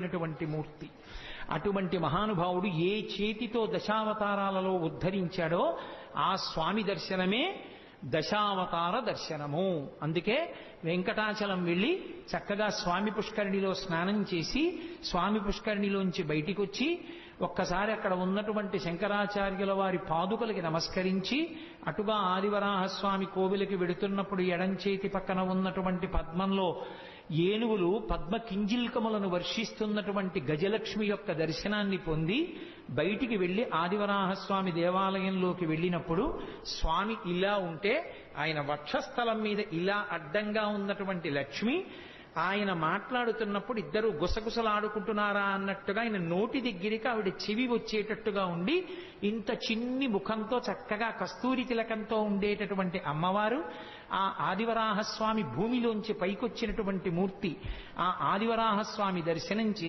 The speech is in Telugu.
పడినటువంటి మూర్తి. అటువంటి మహానుభావుడు ఏ చేతితో దశావతారాలలో ఉద్ధరించాడో ఆ స్వామి దర్శనమే దశావతార దర్శనము. అందుకే వెంకటాచలం వెళ్ళి చక్కగా స్వామి పుష్కరిణిలో స్నానం చేసి స్వామి పుష్కరిణిలోంచి బయటికి వచ్చి ఒక్కసారి అక్కడ ఉన్నటువంటి శంకరాచార్యుల వారి పాదుకలకి నమస్కరించి అటుగా ఆదివరాహస్వామి కోవిలకి వెడుతున్నప్పుడు ఎడంచేతి పక్కన ఉన్నటువంటి పద్మంలో ఏనుగులు పద్మ కింజిల్కములను వర్షిస్తున్నటువంటి గజలక్ష్మి యొక్క దర్శనాన్ని పొంది బయటికి వెళ్లి ఆదివరాహస్వామి దేవాలయంలోకి వెళ్ళినప్పుడు స్వామి ఇలా ఉంటే ఆయన వక్షస్థలం మీద ఇలా అడ్డంగా ఉన్నటువంటి లక్ష్మి ఆయన మాట్లాడుతున్నప్పుడు ఇద్దరు గుసగుసలాడుకుంటున్నారా అన్నట్టుగా ఆయన నోటి దగ్గరికి ఆవిడ చెవి వచ్చేటట్టుగా ఉండి ఇంత చిన్ని ముఖంతో చక్కగా కస్తూరి తిలకంతో ఉండేటటువంటి అమ్మవారు ఆ ఆదివరాహస్వామి భూమిలోంచి పైకొచ్చినటువంటి మూర్తి. ఆ ఆదివరాహస్వామి దర్శనం